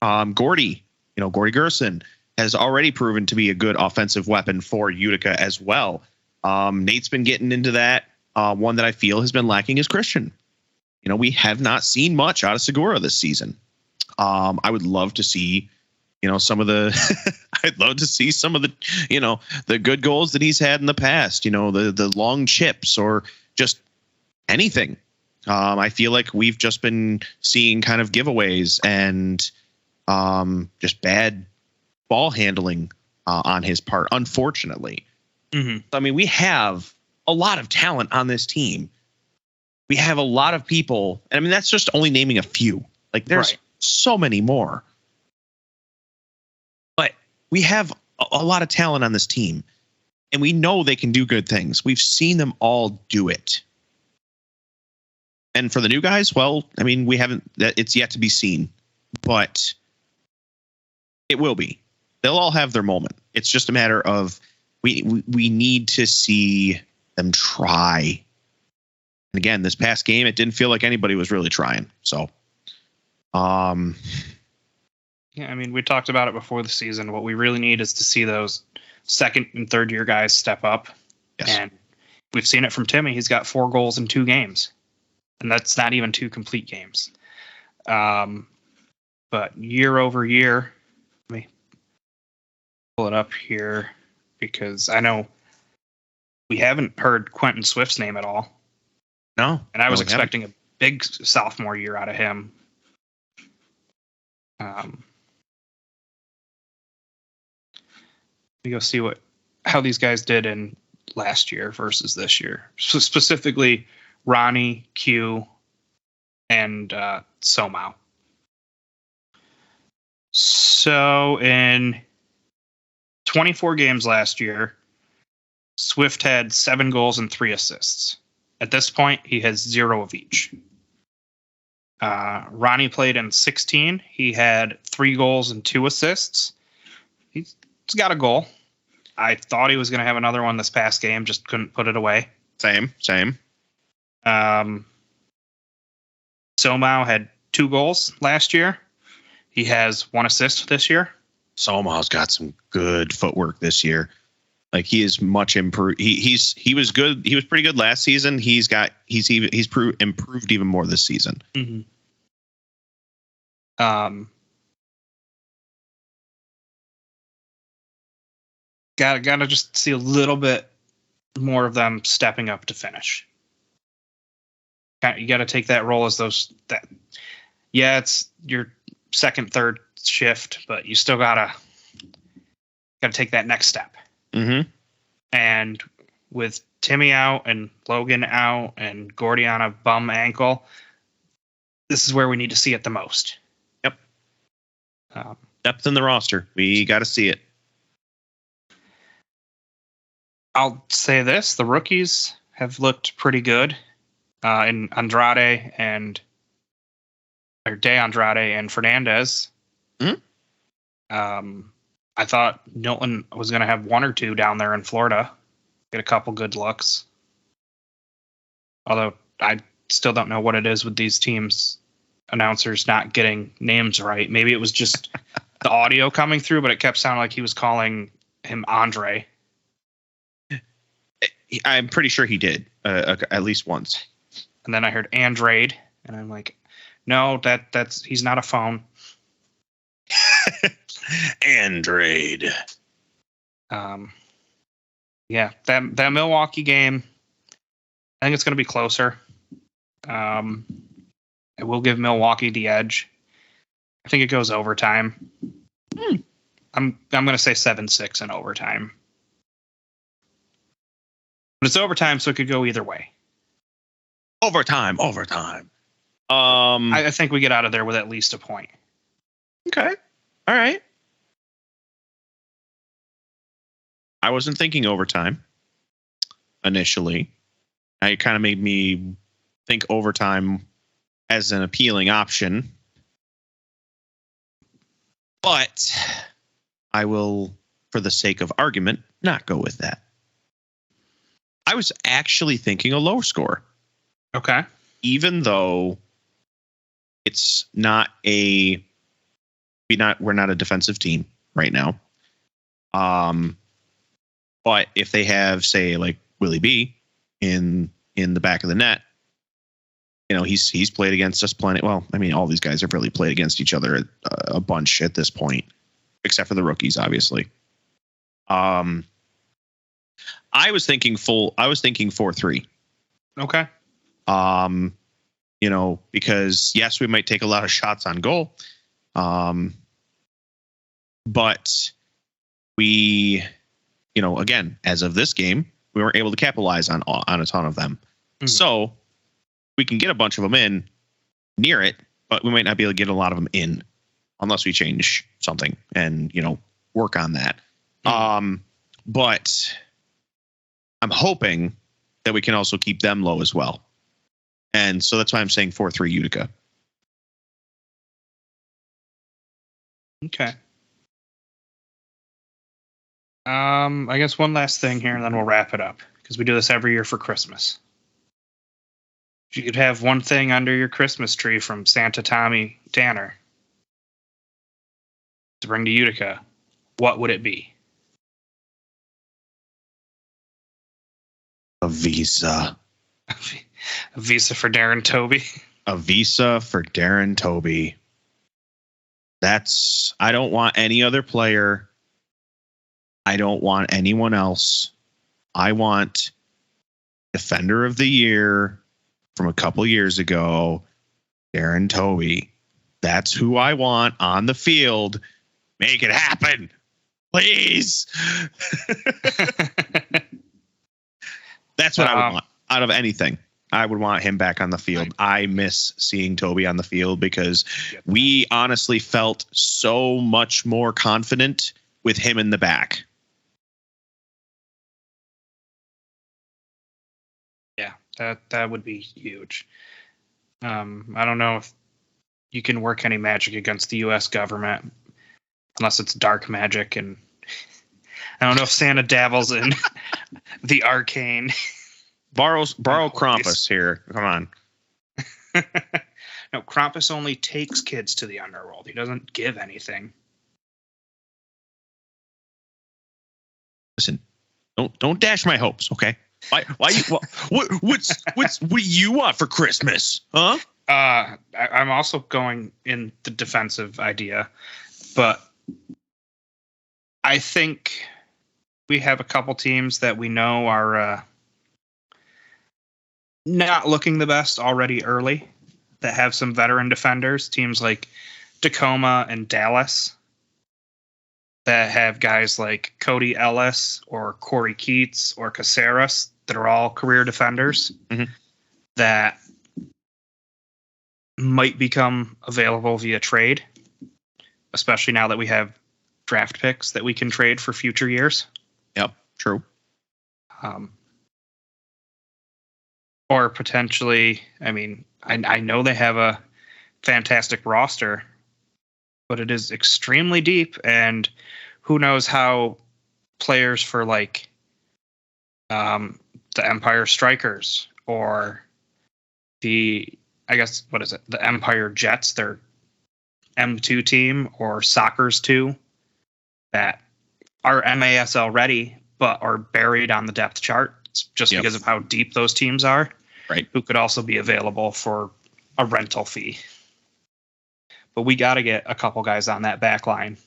Gordy Gerson has already proven to be a good offensive weapon for Utica as well. Nate's been getting into that. One that I feel has been lacking is Christian. We have not seen much out of Segura this season. I would love to see, some of the, I'd love to see some of the, the good goals that he's had in the past, the long chips or just anything. I feel like we've just been seeing kind of giveaways and just bad ball handling on his part, unfortunately. I mean, we have a lot of talent on this team. We have a lot of people. And I mean, that's just only naming a few. Like there's so many more. But we have a lot of talent on this team. And we know they can do good things. We've seen them all do it. And for the new guys, well, I mean, it's yet to be seen. But it will be. They'll all have their moment. It's just a matter of we need to see them try. And again, this past game, it didn't feel like anybody was really trying. So, yeah, I mean, we talked about it before the season. What we really need is to see those second and third year guys step up. Yes. And we've seen it from Timmy. He's got 4 goals in 2 games, and that's not even 2 complete games. But year over year, let me pull it up here because I know we haven't heard Quentin Swift's name at all. No. And I was expecting a big sophomore year out of him. Let me go see how these guys did in last year versus this year. So specifically, Ronnie, Q, and Somau. So in 24 games last year, Swift had 7 goals and 3 assists. At this point, he has 0 of each. Ronnie played in 16. He had 3 goals and 2 assists. He's got a goal. I thought he was going to have another one this past game, just couldn't put it away. Same. Somau had 2 goals last year. He has 1 assist this year. Somau's got some good footwork this year. Like, he is much improved. He was good. He was pretty good last season. He's improved even more this season. Mm-hmm. Gotta just see a little bit more of them stepping up to finish. You got to take that role as yeah, it's your second, third shift, but you still gotta take that next step. Mm-hmm. And with Timmy out and Logan out and Gordy on a bum ankle, this is where we need to see it the most. Yep. Depth in the roster. We got to see it. I'll say this. The rookies have looked pretty good in Andrade De Andrade and Fernandez. Mm-hmm. I thought Nilton was going to have 1 or 2 down there in Florida. Get a couple good looks. Although I still don't know what it is with these teams announcers not getting names right. Maybe it was just the audio coming through, but it kept sounding like he was calling him Andre. I'm pretty sure he did at least once. And then I heard Andrade, and I'm like, no, that's he's not a phone. Andrade. Yeah, that Milwaukee game, I think it's going to be closer. I will give Milwaukee the edge. I think it goes overtime. I'm going to say 7-6 in overtime. But it's overtime, so it could go either way. Overtime. I think we get out of there with at least a point. Okay. All right. I wasn't thinking overtime initially. It kind of made me think overtime as an appealing option. But I will, for the sake of argument, not go with that. I was actually thinking a low score. Okay. Even though it's not we're not a defensive team right now. But if they have, say, like Willie B in the back of the net, you know, he's played against us plenty. Well, I mean, all these guys have really played against each other a bunch at this point, except for the rookies, obviously. I was thinking 4-3. Okay. You know, because yes, we might take a lot of shots on goal. But we, you know, again, as of this game, we weren't able to capitalize on a ton of them. Mm-hmm. So we can get a bunch of them in near it, but we might not be able to get a lot of them in unless we change something and, you know, work on that. Mm-hmm. But I'm hoping that we can also keep them low as well. And so that's why I'm saying 4-3 Utica. Okay. I guess one last thing here, and then we'll wrap it up, because we do this every year for Christmas. If you could have one thing under your Christmas tree from Santa Tommy Tanner to bring to Utica, what would it be? A visa. A visa for Darren Toby. A visa for Darren Toby. I don't want any other player. I don't want anyone else. I want Defender of the Year from a couple years ago, Darren Toby. That's who I want on the field. Make it happen, please. That's what I would want out of anything. I would want him back on the field. I miss seeing Toby on the field because we honestly felt so much more confident with him in the back. Yeah, that would be huge. I don't know if you can work any magic against the U.S. government unless it's dark magic, and I don't know if Santa dabbles in the arcane. Borrow Krampus here. Come on. No, Krampus only takes kids to the underworld. He doesn't give anything. Listen, don't dash my hopes, okay? Why what do you want for Christmas? Huh? I'm also going in the defensive idea, but I think we have a couple teams that we know are not looking the best already early, that have some veteran defenders, teams like Tacoma and Dallas, that have guys like Cody Ellis or Corey Keats or Caceres that are all career defenders that might become available via trade, especially now that we have draft picks that we can trade for future years. Yep, true. Or potentially, I mean, I know they have a fantastic roster, but it is extremely deep, and who knows how players for like the Empire Strikers or the Empire Jets, their M2 team, or Soccer's 2, that are MASL ready but are buried on the depth chart just because of how deep those teams are. Right. Who could also be available for a rental fee. But we got to get a couple guys on that back line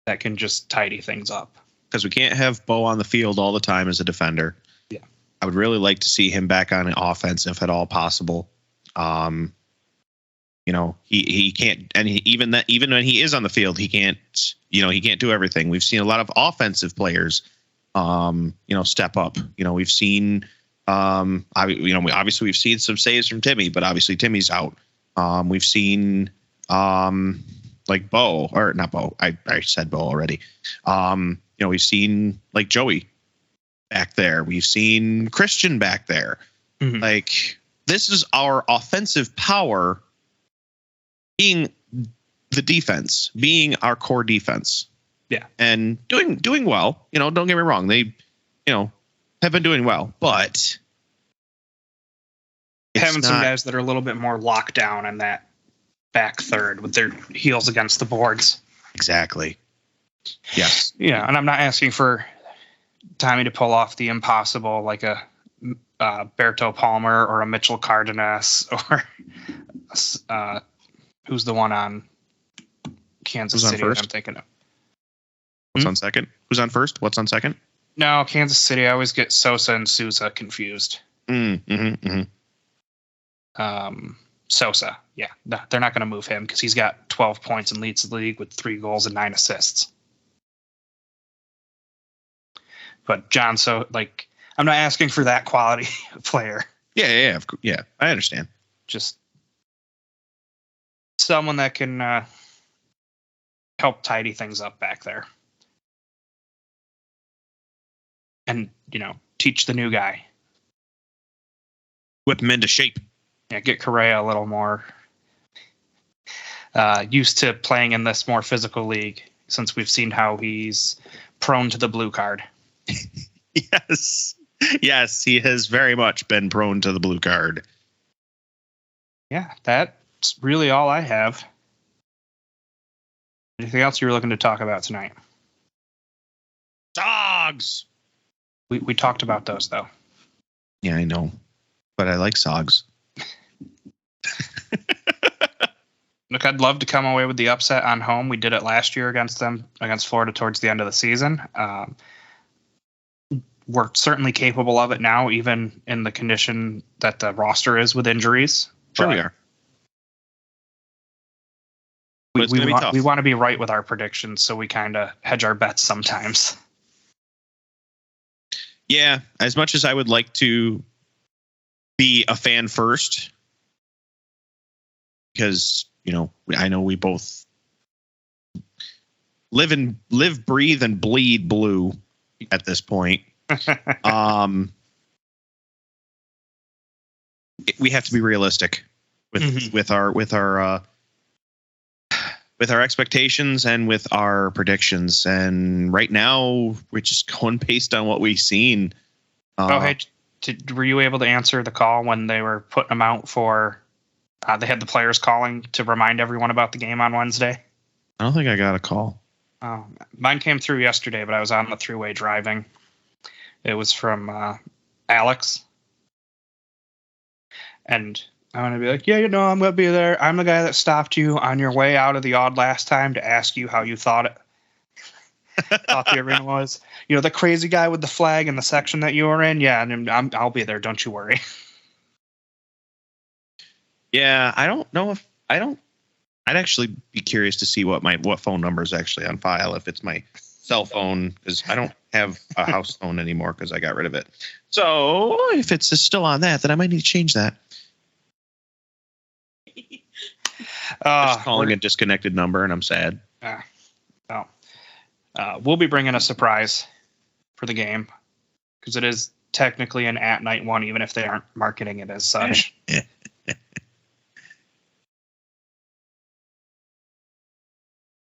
that can just tidy things up. Because we can't have Bo on the field all the time as a defender. Yeah. I would really like to see him back on offense if at all possible. He can't, and even when he is on the field, he can't do everything. We've seen a lot of offensive players, step up. We've seen, obviously we've seen some saves from Timmy, but obviously Timmy's out. We've seen, like Bo, or not Bo. I said Bo already. We've seen like Joey back there. We've seen Christian back there. Mm-hmm. Like, this is our offensive power being the defense, being our core defense. Yeah. And doing well. Don't get me wrong. They, have been doing well, but having some guys that are a little bit more locked down in that back third with their heels against the boards. Exactly. Yes. Yeah. And I'm not asking for Tommy to pull off the impossible, like a Berto Palmer or a Mitchell Cardenas or who's the one on Kansas City that I'm thinking of. What's on second? Who's on first? What's on second? No, Kansas City. I always get Sosa and Souza confused. Sosa. Yeah. No, they're not going to move him because he's got 12 points and leads the league with 3 goals and 9 assists. But John, I'm not asking for that quality player. Yeah. I understand. Just someone that can help tidy things up back there. And, teach the new guy. Whip him into shape. Yeah, get Correa a little more used to playing in this more physical league, since we've seen how he's prone to the blue card. Yes, he has very much been prone to the blue card. Yeah, that's really all I have. Anything else you were looking to talk about tonight? Dogs! We talked about those, though. Yeah, I know. But I like Sogs. Look, I'd love to come away with the upset on home. We did it last year against Florida towards the end of the season. We're certainly capable of it now, even in the condition that the roster is with injuries. Sure we are. We want to be right with our predictions, so we kind of hedge our bets sometimes. Yeah, as much as I would like to be a fan first because, I know we both live, breathe, and bleed blue at this point. We have to be realistic with our expectations and with our predictions. And right now, we're just going based on what we've seen. Hey, were you able to answer the call when they were putting them out for? They had the players calling to remind everyone about the game on Wednesday. I don't think I got a call. Mine came through yesterday, but I was on the thruway driving. It was from Alex. And I'm going to be like, yeah, I'm going to be there. I'm the guy that stopped you on your way out of the odd last time to ask you how you thought the arena was. The crazy guy with the flag in the section that you were in. Yeah, and I'll be there. Don't you worry. Yeah, I don't know if I'd actually be curious to see what phone number is actually on file, if it's my cell phone, because I don't have a house phone anymore because I got rid of it. So if it's still on that, then I might need to change that. Just calling a disconnected number, and I'm sad. We'll be bringing a surprise for the game because it is technically an at-night one, even if they aren't marketing it as such.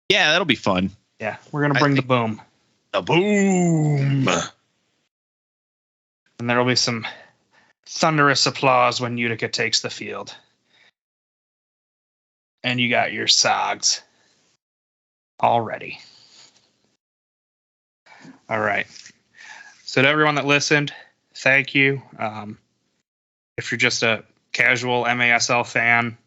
Yeah, that'll be fun. Yeah, we're going to bring the boom. The boom! And there will be some thunderous applause when Utica takes the field. And you got your Sogs all ready. All right. So to everyone that listened, thank you. If you're just a casual MASL fan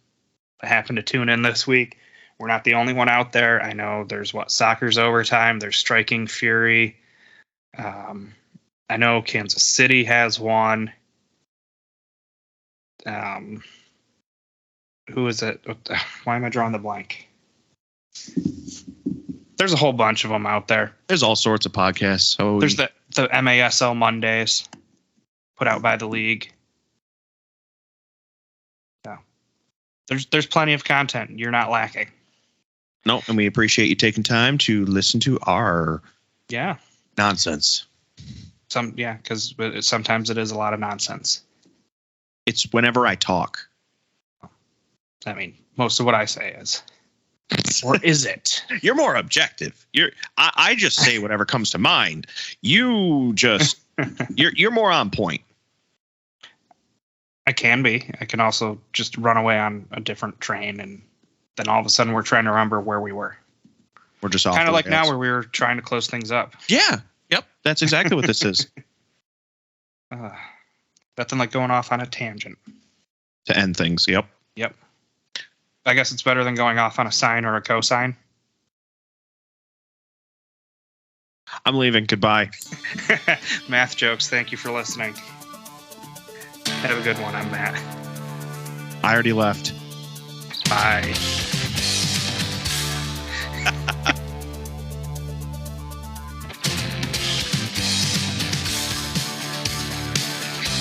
that happened to tune in this week, we're not the only one out there. I know there's Soccer's Overtime. There's Striking Fury. I know Kansas City has one. Who is it? Why am I drawing the blank? There's a whole bunch of them out there. There's all sorts of podcasts. So there's the MASL Mondays put out by the league. Yeah. There's plenty of content. You're not lacking. No, and we appreciate you taking time to listen to our nonsense. Because sometimes it is a lot of nonsense. It's whenever I talk. I mean, most of what I say is. Or is it? You're more objective. I just say whatever comes to mind. You just you're more on point. I can be. I can also just run away on a different train, and then all of a sudden we're trying to remember where we were. We're just off kind of like now where we were trying to close things up. Yeah. Yep. That's exactly what this is. Nothing like going off on a tangent. To end things. Yep. I guess it's better than going off on a sine or a cosine. I'm leaving. Goodbye. Math jokes. Thank you for listening. Have a good one. I'm Matt. I already left. Bye.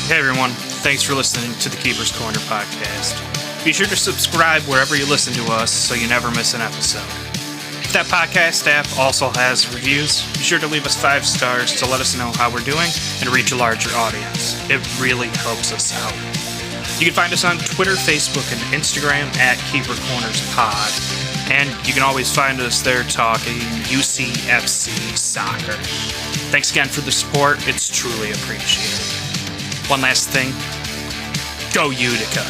Hey everyone, thanks for listening to the Keeper's Corner podcast. Be sure to subscribe wherever you listen to us so you never miss an episode. If that podcast app also has reviews, be sure to leave us 5 stars to let us know how we're doing and reach a larger audience. It really helps us out. You can find us on Twitter, Facebook, and Instagram at Keeper Corners Pod. And you can always find us there talking UCFC soccer. Thanks again for the support. It's truly appreciated. One last thing. Go Utica.